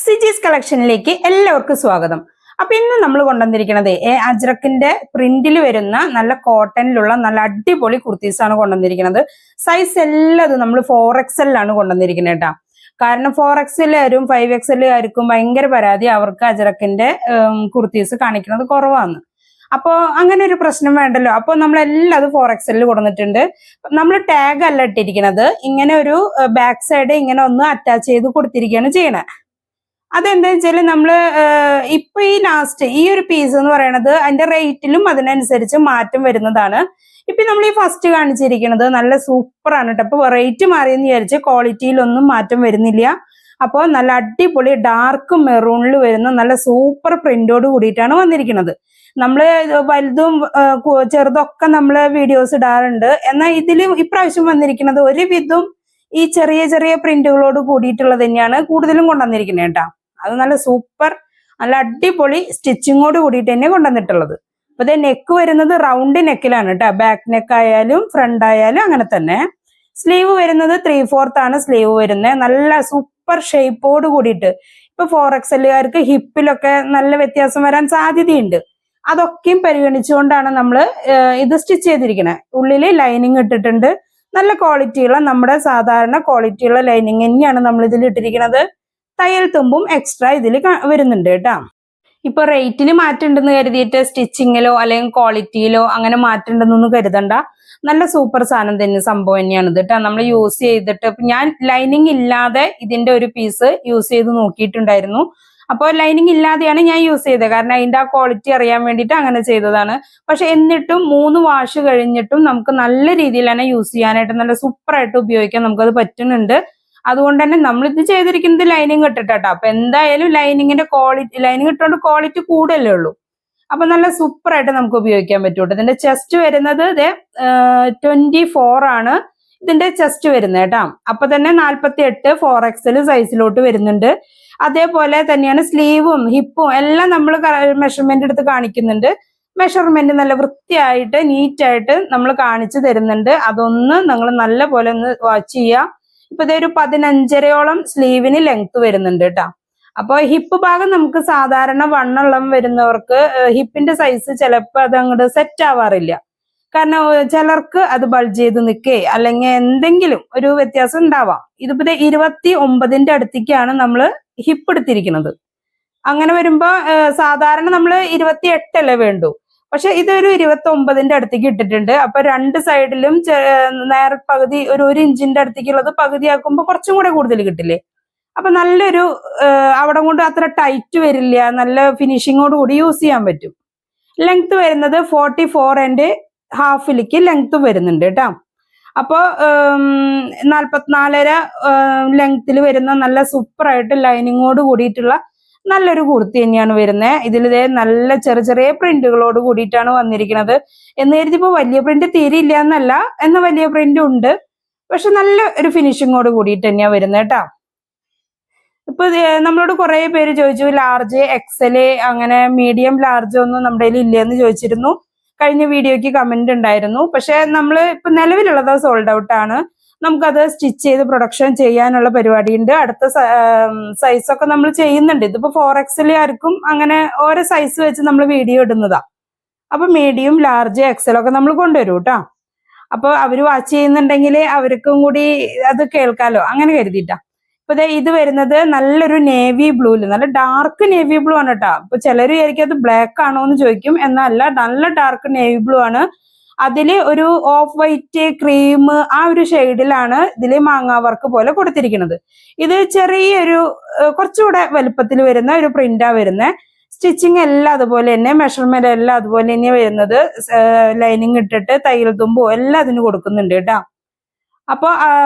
സിജീസ് കളക്ഷനിലേക്ക് എല്ലാവർക്കും സ്വാഗതം. അപ്പൊ ഇന്ന് നമ്മൾ കൊണ്ടുവന്നിരിക്കുന്നത് അജ്രക്കിന്റെ പ്രിന്റിൽ വരുന്ന നല്ല കോട്ടണിലുള്ള നല്ല അടിപൊളി കുർത്തീസ് ആണ് കൊണ്ടുവന്നിരിക്കുന്നത്. സൈസ് എല്ലാം നമ്മൾ 4XL ആണ് കൊണ്ടുവന്നിരിക്കുന്നത് കേട്ടോ. കാരണം 4XL ആരും 5XL ആയിരിക്കും ഭയങ്കര പരാതി, അവർക്ക് അജ്രക്കിന്റെ കുർത്തീസ് കാണിക്കുന്നത് കുറവാണ്. അപ്പോൾ അങ്ങനെ ഒരു പ്രശ്നം വേണ്ടല്ലോ. അപ്പോൾ നമ്മളെല്ലാം അത് 4XL കൊടുത്തിട്ടുണ്ട്. നമ്മൾ ടാഗ് അല്ല ഇട്ടിരിക്കുന്നത്, ഇങ്ങനെ ഒരു ബാക്ക് സൈഡ് ഇങ്ങനെ ഒന്ന് അറ്റാച്ച് ചെയ്ത് കൊടുത്തിരിക്കുകയാണ് ചെയ്യണേ. അതെന്താ വെച്ചാല് നമ്മള് ഇപ്പൊ ഈ ലാസ്റ്റ് ഈ ഒരു പീസ് എന്ന് പറയുന്നത് അതിന്റെ റേറ്റിലും അതിനനുസരിച്ച് മാറ്റം വരുന്നതാണ്. ഇപ്പൊ നമ്മൾ ഈ ഫസ്റ്റ് കാണിച്ചിരിക്കുന്നത് നല്ല സൂപ്പർ ആണ് കേട്ടോ. അപ്പൊ റേറ്റ് മാറിയെന്ന് വിചാരിച്ച് ക്വാളിറ്റിയിലൊന്നും മാറ്റം വരുന്നില്ല. അപ്പോൾ നല്ല അടിപൊളി ഡാർക്ക് മെറൂണിൽ വരുന്ന നല്ല സൂപ്പർ പ്രിന്റോട് കൂടിയിട്ടാണ് വന്നിരിക്കുന്നത്. നമ്മള് വലുതും ചെറുതൊക്കെ നമ്മള് വീഡിയോസ് ഇടാറുണ്ട്. എന്നാൽ ഇതിൽ ഇപ്രാവശ്യം വന്നിരിക്കുന്നത് ഒരുവിധം ഈ ചെറിയ ചെറിയ പ്രിന്റുകളോട് കൂടിയിട്ടുള്ളത് തന്നെയാണ് കൂടുതലും കൊണ്ടുവന്നിരിക്കുന്നത് കേട്ടോ. അത് നല്ല സൂപ്പർ നല്ല അടിപൊളി സ്റ്റിച്ചിങ്ങോട് കൂടിയിട്ട് തന്നെ കൊണ്ടുവന്നിട്ടുള്ളത്. അപ്പൊ ഇത് നെക്ക് വരുന്നത് റൗണ്ട് നെക്കിലാണ് കേട്ടോ. ബാക്ക് നെക്ക് ആയാലും ഫ്രണ്ട് ആയാലും അങ്ങനെ തന്നെ. സ്ലീവ് വരുന്നത് 3/4 ആണ് സ്ലീവ് വരുന്നത്. നല്ല സൂപ്പർ ഷേപ്പോട് കൂടിയിട്ട്. ഇപ്പൊ 4XLകാർക്ക് ഹിപ്പിലൊക്കെ നല്ല വ്യത്യാസം വരാൻ സാധ്യതയുണ്ട്. അതൊക്കെയും പരിഗണിച്ചുകൊണ്ടാണ് നമ്മൾ ഇത് സ്റ്റിച്ച് ചെയ്തിരിക്കുന്നത്. ഉള്ളില് ലൈനിങ് ഇട്ടിട്ടുണ്ട്. നല്ല ക്വാളിറ്റിയുള്ള നമ്മുടെ സാധാരണ ക്വാളിറ്റിയുള്ള ലൈനിങ് തന്നെയാണ് നമ്മൾ ഇതിൽ ഇട്ടിരിക്കുന്നത്. തയ്യൽ തുമ്പും എക്സ്ട്രാ ഇതിൽ വരുന്നുണ്ട് കേട്ടോ. ഇപ്പൊ റേറ്റിൽ മാറ്റമുണ്ടെന്ന് കരുതിയിട്ട് സ്റ്റിച്ചിങ്ങിലോ അല്ലെങ്കിൽ ക്വാളിറ്റിയിലോ അങ്ങനെ മാറ്റമുണ്ടെന്നൊന്നും കരുതണ്ട. നല്ല സൂപ്പർ സാധനം തന്നെ, സംഭവം തന്നെയാണ് ഇത് കേട്ടോ. നമ്മൾ യൂസ് ചെയ്തിട്ട് ഞാൻ ലൈനിങ് ഇല്ലാതെ ഇതിന്റെ ഒരു പീസ് യൂസ് ചെയ്ത് നോക്കിയിട്ടുണ്ടായിരുന്നു. അപ്പോൾ ലൈനിങ് ഇല്ലാതെയാണ് ഞാൻ യൂസ് ചെയ്തത്. കാരണം അതിന്റെ ആ ക്വാളിറ്റി അറിയാൻ വേണ്ടിയിട്ട് അങ്ങനെ ചെയ്തതാണ്. പക്ഷെ എന്നിട്ടും 3 വാഷ് കഴിഞ്ഞിട്ടും നമുക്ക് നല്ല രീതിയിൽ തന്നെ യൂസ് ചെയ്യാനായിട്ട് നല്ല സൂപ്പറായിട്ട് ഉപയോഗിക്കാൻ നമുക്കത് പറ്റുന്നുണ്ട്. അതുകൊണ്ട് തന്നെ നമ്മൾ ഇത് ചെയ്തിരിക്കുന്നത് ലൈനിങ് ഇട്ടിട്ടാട്ടോ. അപ്പൊ എന്തായാലും ലൈനിങ്ങിന്റെ ക്വാളിറ്റി, ലൈനിങ് ഇട്ടുകൊണ്ട് ക്വാളിറ്റി കൂടല്ലേ ഉള്ളൂ. അപ്പൊ നല്ല സൂപ്പറായിട്ട് നമുക്ക് ഉപയോഗിക്കാൻ പറ്റൂട്ടോ. ഇതിന്റെ ചെസ്റ്റ് വരുന്നത് 24 ആണ് ഇതിന്റെ ചെസ്റ്റ് വരുന്നത് കേട്ടോ. അപ്പൊ തന്നെ 48 4XL സൈസിലോട്ട് വരുന്നുണ്ട്. അതേപോലെ തന്നെയാണ് സ്ലീവും ഹിപ്പും എല്ലാം നമ്മൾ മെഷർമെന്റ് എടുത്ത് കാണിക്കുന്നുണ്ട്. മെഷർമെന്റ് നല്ല വൃത്തിയായിട്ട് നീറ്റായിട്ട് നമ്മൾ കാണിച്ചു തരുന്നുണ്ട്. അതൊന്ന് നിങ്ങൾ നല്ല പോലെ ഒന്ന് വാച്ച് ചെയ്യുക. ഇപ്പൊ ഇതൊരു 15.5 സ്ലീവിന് ലെങ്ത് വരുന്നുണ്ട് കേട്ടോ. അപ്പൊ ഹിപ്പ് ഭാഗം നമുക്ക് സാധാരണ വണ്ണം വരുന്നവർക്ക് ഹിപ്പിന്റെ സൈസ് ചിലപ്പോൾ അത് അങ്ങോട്ട് സെറ്റ് ആവാറില്ല. കാരണം ചിലർക്ക് അത് ബൾജ് ചെയ്ത് നിൽക്കേ അല്ലെങ്കിൽ എന്തെങ്കിലും ഒരു വ്യത്യാസം ഉണ്ടാവാം. ഇതിപ്പോ 29ന്റെ അടുത്തേക്കാണ് നമ്മൾ ഹിപ്പ് എടുത്തിരിക്കുന്നത്. അങ്ങനെ വരുമ്പോ സാധാരണ നമ്മൾ 28 അല്ലേ വേണ്ടു. പക്ഷെ ഇതൊരു 29ന്റെ അടുത്തേക്ക് ഇട്ടിട്ടുണ്ട്. അപ്പൊ രണ്ട് സൈഡിലും നേർ പകുതി ഒരു 1 ഇഞ്ചിന്റെ അടുത്തേക്കുള്ളത് പകുതിയാക്കുമ്പോ കുറച്ചും കൂടെ കൂടുതൽ കിട്ടില്ലേ. അപ്പൊ നല്ലൊരു അവിടെ കൊണ്ട് അത്ര ടൈറ്റ് വരില്ല. നല്ല ഫിനിഷിങ്ങോട് കൂടി യൂസ് ചെയ്യാൻ പറ്റും. ലെങ്ത് വരുന്നത് 44.5 ലെങ്ത് വരുന്നുണ്ട് കേട്ടോ. അപ്പോ 44.5 ലെങ്ത്തിൽ വരുന്ന നല്ല സൂപ്പറായിട്ട് ലൈനിങ്ങോട് കൂടിയിട്ടുള്ള നല്ലൊരു കുർത്തി തന്നെയാണ് വരുന്നത്. ഇതിൽ നല്ല ചെറിയ ചെറിയ പ്രിന്റുകളോട് കൂടിയിട്ടാണ് വന്നിരിക്കുന്നത്. എന്ന് കരുതിപ്പോ വലിയ പ്രിന്റ് തീരെയില്ല എന്നല്ല, എന്ന വലിയ പ്രിന്റ് ഉണ്ട്. പക്ഷെ നല്ല ഒരു ഫിനിഷിങ്ങോട് കൂടിയിട്ട് തന്നെയാണ് വരുന്നത് കേട്ടോ. ഇപ്പൊ നമ്മളോട് കുറെ പേര് ചോദിച്ചു ലാർജ് XL അങ്ങനെ മീഡിയം ലാർജ് ഒന്നും നമ്മുടെ കയ്യിൽ ഇല്ലയെന്ന് ചോദിച്ചിരുന്നു. കഴിഞ്ഞ വീഡിയോക്ക് കമന്റ് ഉണ്ടായിരുന്നു. പക്ഷെ നമ്മൾ ഇപ്പൊ നിലവിലുള്ളത് സോൾഡ് ഔട്ട് ആണ്. നമുക്കത് സ്റ്റിച്ച് ചെയ്ത് പ്രൊഡക്ഷൻ ചെയ്യാനുള്ള പരിപാടിയുണ്ട്. അടുത്ത സൈസൊക്കെ നമ്മൾ ചെയ്യുന്നുണ്ട്. ഇതിപ്പോ 4XL ആർക്കും അങ്ങനെ ഓരോ സൈസ് വെച്ച് നമ്മൾ വീഡിയോ ഇടുന്നതാ. അപ്പൊ മീഡിയം ലാർജ് XL ഒക്കെ നമ്മൾ കൊണ്ടുവരും കേട്ടോ. അപ്പൊ അവര് വാച്ച് ചെയ്യുന്നുണ്ടെങ്കിൽ അവർക്കും കൂടി അത് കേൾക്കാലോ, അങ്ങനെ കരുതിയിട്ടാ. ഇപ്പൊ ഇത് വരുന്നത് നല്ലൊരു നേവി ബ്ലൂല്, നല്ല ഡാർക്ക് നേവി ബ്ലൂ ആണ് കേട്ടോ. അപ്പൊ ചിലർ വിചാരിക്കും അത് ബ്ലാക്ക് ആണോ എന്ന് ചോദിക്കും. എന്നല്ല, നല്ല ഡാർക്ക് നേവി ബ്ലൂ ആണ്. അതില് ഒരു ഓഫ് വൈറ്റ് ക്രീം ആ ഒരു ഷെയ്ഡിലാണ് ഇതില് മാങ്ങാ വർക്ക് പോലെ കൊടുത്തിരിക്കുന്നത്. ഇത് ചെറിയൊരു കുറച്ചുകൂടെ വലുപ്പത്തിൽ വരുന്ന ഒരു പ്രിന്റാ വരുന്നത്. സ്റ്റിച്ചിങ് എല്ലാം അതുപോലെ തന്നെ, മെഷർമെന്റ് എല്ലാം അതുപോലെ തന്നെ വരുന്നത്. ലൈനിങ് ഇട്ടിട്ട് തയ്യൽ തുമ്പോ എല്ലാം അതിന് കൊടുക്കുന്നുണ്ട് കേട്ടോ. അപ്പൊ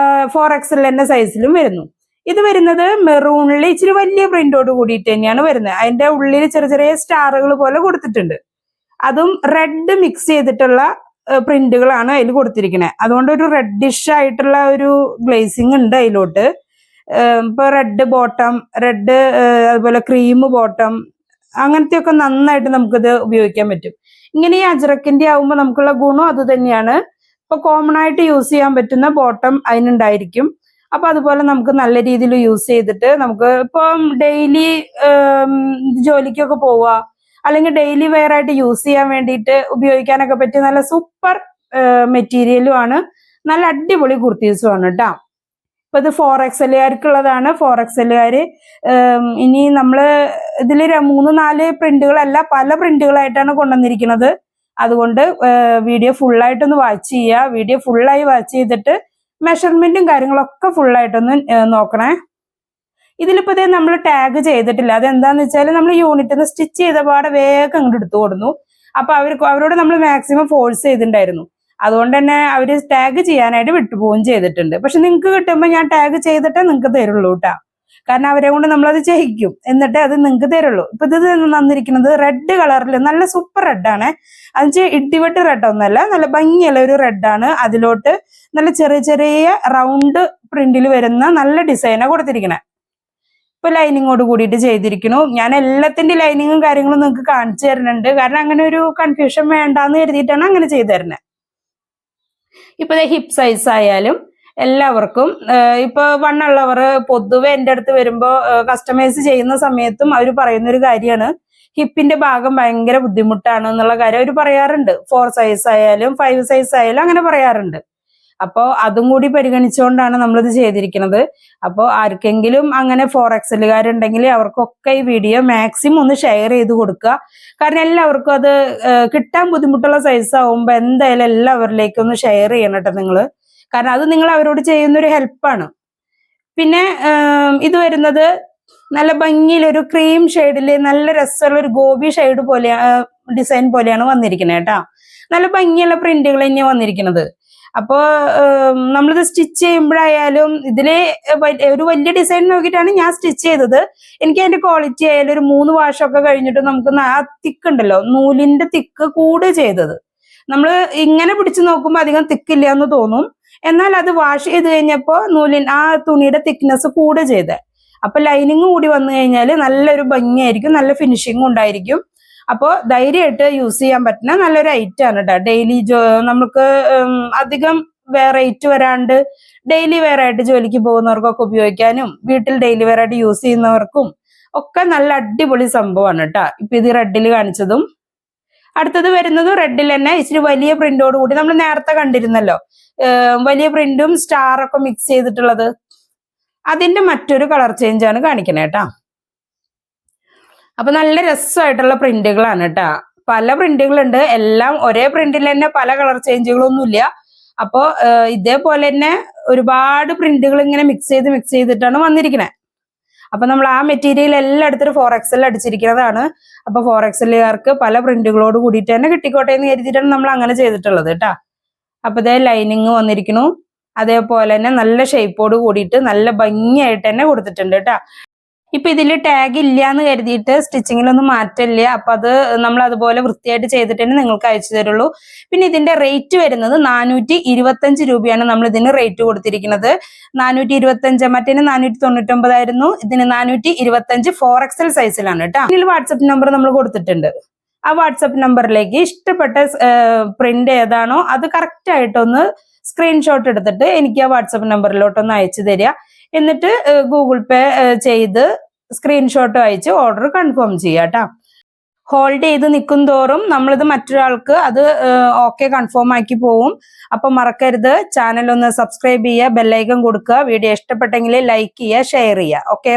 4XL തന്നെ സൈസിലും വരുന്നു. ഇത് വരുന്നത് മെറൂണിൽ ഇച്ചിരി വലിയ പ്രിന്റോട് കൂടിയിട്ട് തന്നെയാണ് വരുന്നത്. അതിന്റെ ഉള്ളിൽ ചെറിയ ചെറിയ സ്റ്റാറുകൾ പോലെ കൊടുത്തിട്ടുണ്ട്. അതും റെഡ് മിക്സ് ചെയ്തിട്ടുള്ള പ്രിന്റുകളാണ് അതിൽ കൊടുത്തിരിക്കുന്നത്. അതുകൊണ്ട് ഒരു റെഡിഷ് ആയിട്ടുള്ള ഒരു ഗ്ലേസിങ് ഉണ്ട് അതിലോട്ട്. ഇപ്പൊ റെഡ് ബോട്ടം, റെഡ് അതുപോലെ ക്രീം ബോട്ടം, അങ്ങനത്തെ ഒക്കെ നന്നായിട്ട് നമുക്കിത് ഉപയോഗിക്കാൻ പറ്റും. ഇങ്ങനെ ഈ അജ്രക്കിന്റെ ആവുമ്പോൾ നമുക്കുള്ള ഗുണം അത് തന്നെയാണ്. ഇപ്പൊ കോമൺ ആയിട്ട് യൂസ് ചെയ്യാൻ പറ്റുന്ന ബോട്ടം അതിനുണ്ടായിരിക്കും. അപ്പൊ അതുപോലെ നമുക്ക് നല്ല രീതിയിൽ യൂസ് ചെയ്തിട്ട് നമുക്ക് ഇപ്പം ഡെയിലി ജോലിക്കൊക്കെ പോവുക, അല്ലെങ്കിൽ ഡെയിലി വെയർ ആയിട്ട് യൂസ് ചെയ്യാൻ വേണ്ടിയിട്ട് ഉപയോഗിക്കാനൊക്കെ പറ്റിയ നല്ല സൂപ്പർ മെറ്റീരിയലും ആണ്. നല്ല അടിപൊളി കുർത്തീസും ആണ് കേട്ടോ. ഇപ്പൊ ഇത് 4XLകാർക്കുള്ളതാണ്. 4XLകാര് ഇനി നമ്മള് ഇതിൽ 3-4 പ്രിന്റുകളല്ല, പല പ്രിന്റുകളായിട്ടാണ് കൊണ്ടുവന്നിരിക്കുന്നത്. അതുകൊണ്ട് വീഡിയോ ഫുള്ളായിട്ടൊന്ന് വാച്ച് ചെയ്യുക. വീഡിയോ ഫുള്ളായി വാച്ച് ചെയ്തിട്ട് മെഷർമെന്റും കാര്യങ്ങളൊക്കെ ഫുള്ളായിട്ടൊന്ന് നോക്കണേ. ഇതിലിപ്പോ ഇതേ നമ്മൾ ടാഗ് ചെയ്തിട്ടില്ല. അതെന്താന്ന് വെച്ചാൽ നമ്മൾ യൂണിറ്റിൽ നിന്ന് സ്റ്റിച്ച് ചെയ്ത പാടെ വേഗം അങ്ങോട്ട് എടുത്തു കൊടുന്നു. അപ്പൊ അവരോട് നമ്മൾ മാക്സിമം ഫോഴ്സ് ചെയ്തിട്ടുണ്ടായിരുന്നു. അതുകൊണ്ട് തന്നെ അവര് ടാഗ് ചെയ്യാനായിട്ട് വിട്ടുപോവുകയും ചെയ്തിട്ടുണ്ട്. പക്ഷെ നിങ്ങൾക്ക് കിട്ടുമ്പോൾ ഞാൻ ടാഗ് ചെയ്തിട്ടേ നിങ്ങൾക്ക് തരുള്ളൂ കേട്ടോ. കാരണം അവരെ കൊണ്ട് നമ്മളത് ചെയ്യിക്കും, എന്നിട്ട് അത് നിങ്ങൾക്ക് തരുള്ളൂ. ഇപ്പൊ ഇത് തന്നിരിക്കുന്നത് റെഡ് കളറിൽ നല്ല സൂപ്പർ റെഡാണ്. അത് ഇടിവെട്ട് റെഡ് ഒന്നല്ല, നല്ല ഭംഗിയുള്ള ഒരു റെഡാണ്. അതിലോട്ട് നല്ല ചെറിയ ചെറിയ റൗണ്ട് പ്രിന്റിൽ വരുന്ന നല്ല ഡിസൈനാണ് കൊടുത്തിരിക്കണേ. ഇപ്പൊ ലൈനിങ്ങോട് കൂടിയിട്ട് ചെയ്തിരിക്കുന്നു. ഞാൻ എല്ലാത്തിന്റെ ലൈനിങ്ങും കാര്യങ്ങളും നിങ്ങൾക്ക് കാണിച്ചു തരുന്നുണ്ട്. കാരണം അങ്ങനെ ഒരു കൺഫ്യൂഷൻ വേണ്ടാന്ന് കരുതിയിട്ടാണ് അങ്ങനെ ചെയ്തു തരുന്നത്. ഇപ്പൊ ഹിപ്പ് സൈസ് ആയാലും എല്ലാവർക്കും ഇപ്പൊ വണ്ണുള്ളവർ പൊതുവെ എൻ്റെ അടുത്ത് വരുമ്പോ കസ്റ്റമൈസ് ചെയ്യുന്ന സമയത്തും അവർ പറയുന്ന ഒരു കാര്യമാണ്, ഹിപ്പിന്റെ ഭാഗം ഭയങ്കര ബുദ്ധിമുട്ടാണ് എന്നുള്ള കാര്യം അവർ പറയാറുണ്ട്. 4 സൈസ് ആയാലും 5 സൈസ് ആയാലും അങ്ങനെ പറയാറുണ്ട്. അപ്പോൾ അതും കൂടി പരിഗണിച്ചുകൊണ്ടാണ് നമ്മളിത് ചെയ്തിരിക്കുന്നത്. അപ്പോൾ ആർക്കെങ്കിലും അങ്ങനെ 4XLകാരുണ്ടെങ്കിൽ അവർക്കൊക്കെ ഈ വീഡിയോ മാക്സിമം ഒന്ന് ഷെയർ ചെയ്ത് കൊടുക്കുക. കാരണം എല്ലാവർക്കും അത് കിട്ടാൻ ബുദ്ധിമുട്ടുള്ള സൈസ് ആവുമ്പോൾ എന്തായാലും എല്ലാവരിലേക്കും ഒന്ന് ഷെയർ ചെയ്യണം കേട്ടോ നിങ്ങൾ. കാരണം അത് നിങ്ങൾ അവരോട് ചെയ്യുന്നൊരു ഹെൽപ്പാണ്. പിന്നെ ഇത് വരുന്നത് നല്ല ഭംഗിയിലൊരു ക്രീം ഷെയ്ഡിൽ നല്ല രസമുള്ള ഒരു ഗോപി ഷെയ്ഡ് പോലെ ഡിസൈൻ പോലെയാണ് വന്നിരിക്കുന്നത് കേട്ടോ. നല്ല ഭംഗിയുള്ള പ്രിന്റുകൾ തന്നെയാണ് വന്നിരിക്കുന്നത്. അപ്പോൾ നമ്മളിത് സ്റ്റിച്ച് ചെയ്യുമ്പോഴായാലും ഇതില് ഒരു വലിയ ഡിസൈൻ നോക്കിയിട്ടാണ് ഞാൻ സ്റ്റിച്ച് ചെയ്തത്. എനിക്ക് അതിന്റെ ക്വാളിറ്റി ആയാലും ഒരു 3 വാഷൊക്കെ കഴിഞ്ഞിട്ട് നമുക്ക് ആ തിക്ക് ഉണ്ടല്ലോ, നൂലിന്റെ തിക്ക് കൂടെ ചെയ്തത്. നമ്മൾ ഇങ്ങനെ പിടിച്ചു നോക്കുമ്പോൾ അധികം തിക്കില്ല എന്ന് തോന്നും. എന്നാൽ അത് വാഷ് ചെയ്ത് കഴിഞ്ഞപ്പോൾ ആ തുണിയുടെ തിക്നെസ് കൂടെ ചെയ്തേ. അപ്പൊ ലൈനിങ് കൂടി വന്നു കഴിഞ്ഞാൽ നല്ലൊരു ഭംഗിയായിരിക്കും, നല്ല ഫിനിഷിങ്ങും ഉണ്ടായിരിക്കും. അപ്പോൾ ധൈര്യമായിട്ട് യൂസ് ചെയ്യാൻ പറ്റുന്ന നല്ലൊരു ഐറ്റം ആണ് കേട്ടോ. ഡെയിലി നമുക്ക് അധികം റേറ്റ് വരാണ്ട് ഡെയിലി വെയർ ആയിട്ട് ജോലിക്ക് പോകുന്നവർക്കൊക്കെ ഉപയോഗിക്കാനും വീട്ടിൽ ഡെയിലി വെയർ ആയിട്ട് യൂസ് ചെയ്യുന്നവർക്കും ഒക്കെ നല്ല അടിപൊളി സംഭവമാണ് കേട്ടോ. ഇപ്പൊ ഇത് റെഡിൽ കാണിച്ചതും അടുത്തത് വരുന്നത് റെഡിൽ തന്നെ ഇച്ചിരി വലിയ പ്രിന്റോട് കൂടി നമ്മൾ നേരത്തെ കണ്ടിരുന്നല്ലോ, വലിയ പ്രിന്റും സ്റ്റാറൊക്കെ മിക്സ് ചെയ്തിട്ടുള്ളത്. അതിന്റെ മറ്റൊരു കളർ ചേഞ്ച് ആണ് കാണിക്കണേ കേട്ടാ. അപ്പൊ നല്ല രസമായിട്ടുള്ള പ്രിന്റുകളാണ് കേട്ടാ. പല പ്രിന്റുകളുണ്ട്, എല്ലാം ഒരേ പ്രിന്റിൽ തന്നെ പല കളർ ചേഞ്ചുകളൊന്നുമില്ല. അപ്പോൾ ഇതേപോലെ തന്നെ ഒരുപാട് പ്രിന്റുകൾ ഇങ്ങനെ മിക്സ് ചെയ്തിട്ടാണ് വന്നിരിക്കുന്നത്. അപ്പൊ നമ്മൾ ആ മെറ്റീരിയൽ എല്ലായിടത്തും 4XL അടിച്ചിരിക്കുന്നതാണ്. അപ്പൊ 4XLകാർക്ക് പല പ്രിന്റുകളോട് കൂടിയിട്ട് തന്നെ കിട്ടിക്കോട്ടെ എന്ന് കരുതിയിട്ടാണ് നമ്മൾ അങ്ങനെ ചെയ്തിട്ടുള്ളത് കേട്ടാ. അപ്പൊ ഇതേ ലൈനിങ് വന്നിരിക്കുന്നു. അതേപോലെ തന്നെ നല്ല ഷേപ്പോട് കൂടിയിട്ട് നല്ല ഭംഗിയായിട്ട് തന്നെ കൊടുത്തിട്ടുണ്ട് കേട്ടാ. ഇപ്പൊ ഇതിൽ ടാഗ് ഇല്ല എന്ന് കരുതിയിട്ട് സ്റ്റിച്ചിങ്ങിലൊന്നും മാറ്റില്ല. അപ്പൊ അത് നമ്മൾ അതുപോലെ വൃത്തിയായിട്ട് ചെയ്തിട്ട് തന്നെ നിങ്ങൾക്ക് അയച്ചു തരുള്ളൂ. പിന്നെ ഇതിന്റെ റേറ്റ് വരുന്നത് 425 രൂപയാണ് നമ്മൾ ഇതിന് റേറ്റ് കൊടുത്തിരിക്കുന്നത്. 425, മറ്റേന് 499 ആയിരുന്നു, ഇതിന് 425 4XL സൈസിലാണ് കേട്ടോ. ഇതിൽ വാട്സപ്പ് നമ്പർ നമ്മൾ കൊടുത്തിട്ടുണ്ട്. ആ വാട്സപ്പ് നമ്പറിലേക്ക് ഇഷ്ടപ്പെട്ട പ്രിന്റ് ഏതാണോ അത് കറക്റ്റ് ആയിട്ടൊന്ന് സ്ക്രീൻഷോട്ട് എടുത്തിട്ട് എനിക്ക് ആ വാട്സപ്പ് നമ്പറിലോട്ടൊന്ന് അയച്ചു തരിക. എന്നിട്ട് ഗൂഗിൾ പേ ചെയ്ത് സ്ക്രീൻഷോട്ട് അയച്ച് ഓർഡർ കൺഫേം ചെയ്യാം കേട്ടോ. ഹോൾഡ് ചെയ്ത് നിൽക്കും തോറും നമ്മളിത് മറ്റൊരാൾക്ക് അത് ഓക്കെ കൺഫേം ആക്കി പോവും. അപ്പൊ മറക്കരുത്, ചാനൽ ഒന്ന് സബ്സ്ക്രൈബ് ചെയ്യുക, ബെല്ലൈക്കൺ കൊടുക്കുക. വീഡിയോ ഇഷ്ടപ്പെട്ടെങ്കിൽ ലൈക്ക് ചെയ്യുക, ഷെയർ ചെയ്യുക. ഓക്കെ.